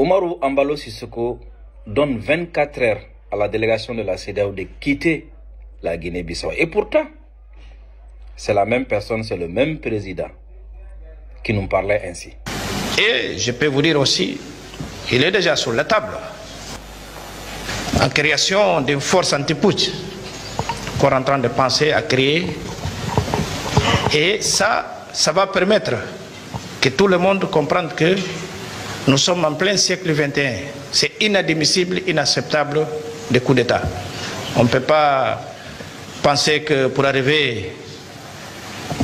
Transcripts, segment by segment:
Umaru Embalo Sissoko donne 24 heures à la délégation de la CEDEAO de quitter la Guinée-Bissau. Et pourtant, c'est la même personne, c'est le même président qui nous parlait ainsi. Et je peux vous dire aussi, il est déjà sur la table en création d'une force anti-putsch qu'on est en train de penser à créer. Et ça va permettre que tout le monde comprenne que nous sommes en plein siècle XXI. C'est inadmissible, inacceptable des coups d'État. On ne peut pas penser que pour arriver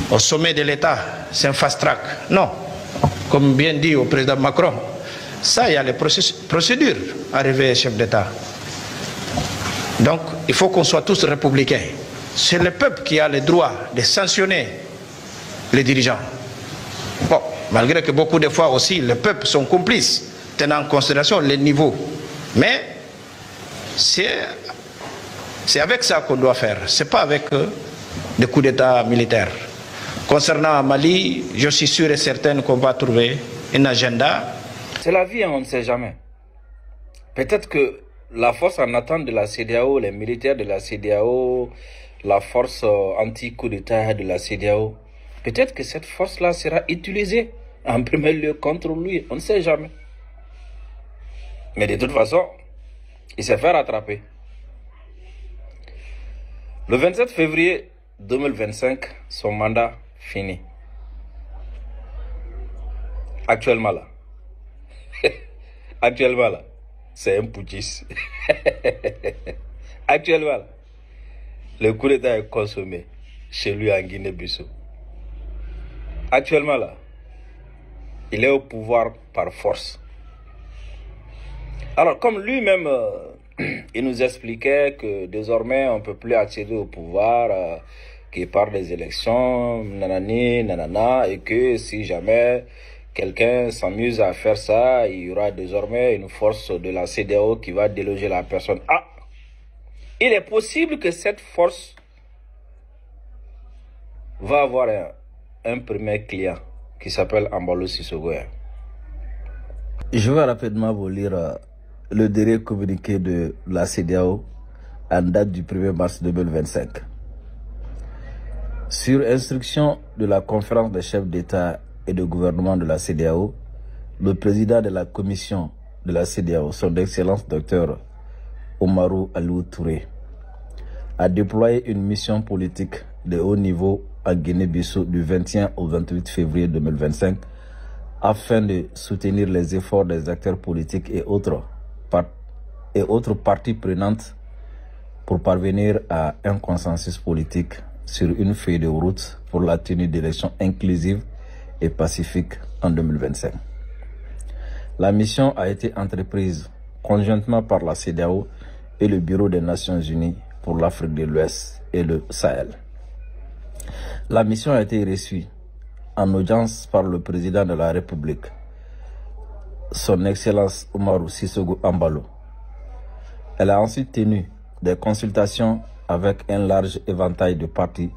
au sommet de l'État, c'est un fast-track. Non. Comme bien dit au président Macron, ça, il y a les procédures arriver chef d'État. Donc, il faut qu'on soit tous républicains. C'est le peuple qui a le droit de sanctionner les dirigeants. Bon, malgré que beaucoup de fois aussi, le peuple sont complices, tenant en considération les niveaux. Mais c'est avec ça qu'on doit faire. Ce n'est pas avec des coups d'État militaires. Concernant Mali, je suis sûr et certain qu'on va trouver un agenda. C'est la vie, on ne sait jamais. Peut-être que la force en attente de la CEDEAO, les militaires de la CEDEAO, la force anti-coup d'État de la CEDEAO, peut-être que cette force-là sera utilisée en premier lieu contre lui. On ne sait jamais. Mais de toute façon, il s'est fait rattraper. Le 27 février 2025, son mandat fini. Actuellement là. Actuellement là. C'est un putschiste. Actuellement là. Le coup d'État est consommé chez lui en Guinée-Bissau. Actuellement là. Il est au pouvoir par force. Alors comme lui-même, il nous expliquait que désormais on ne peut plus accéder au pouvoir qui par des élections, nanani, nanana, et que si jamais quelqu'un s'amuse à faire ça, il y aura désormais une force de la CEDEAO qui va déloger la personne. Ah, il est possible que cette force va avoir un premier client qui s'appelle Embalo Sissoko. Je vais rapidement vous lire le dernier communiqué de la CEDEAO en date du 1er mars 2025. Sur instruction de la conférence des chefs d'État et de gouvernement de la CEDEAO, le président de la commission de la CEDEAO, son Excellence Dr Umaru Aliou Touré, a déployé une mission politique de haut niveau à Guinée-Bissau du 21 au 28 février 2025 afin de soutenir les efforts des acteurs politiques et autres parties prenantes pour parvenir à un consensus politique sur une feuille de route pour la tenue d'élections inclusives et pacifiques en 2025. La mission a été entreprise conjointement par la CEDEAO et le Bureau des Nations Unies pour l'Afrique de l'Ouest et le Sahel. La mission a été reçue en audience par le président de la République, son Excellence Umaru Sissoko Embalo. Elle a ensuite tenu des consultations avec un large éventail de parties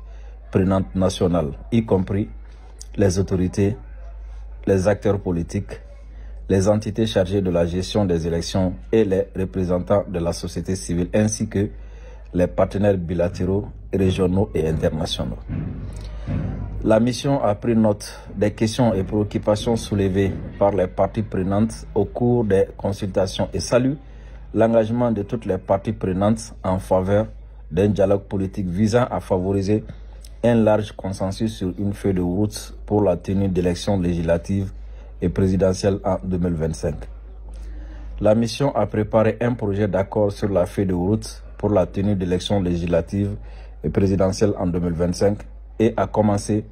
prenantes nationales, y compris les autorités, les acteurs politiques, les entités chargées de la gestion des élections et les représentants de la société civile, ainsi que les partenaires bilatéraux, régionaux et internationaux. La mission a pris note des questions et préoccupations soulevées par les parties prenantes au cours des consultations et salue l'engagement de toutes les parties prenantes en faveur d'un dialogue politique visant à favoriser un large consensus sur une feuille de route pour la tenue d'élections législatives et présidentielles en 2025. La mission a préparé un projet d'accord sur la feuille de route pour la tenue d'élections législatives et présidentielles en 2025 et a commencé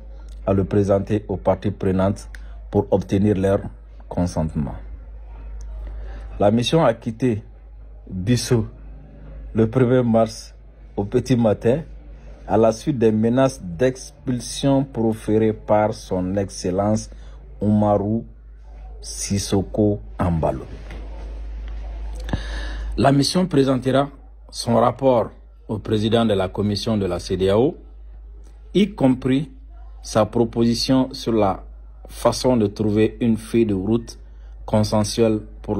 à le présenter aux parties prenantes pour obtenir leur consentement. La mission a quitté Bissau le 1er mars au petit matin à la suite des menaces d'expulsion proférées par son Excellence Umaru Sissoko Embalo. La mission présentera son rapport au président de la commission de la CEDEAO, y compris sa proposition sur la façon de trouver une feuille de route consensuel pour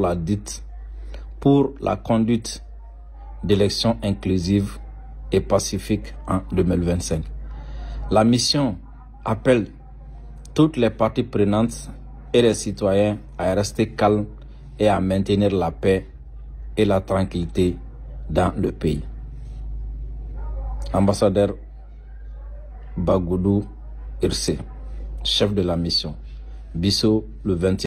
la conduite d'élections inclusives et pacifiques en 2025. La mission appelle toutes les parties prenantes et les citoyens à rester calmes et à maintenir la paix et la tranquillité dans le pays. Ambassadeur Bagoudou Irse, chef de la mission. Bissau, le 21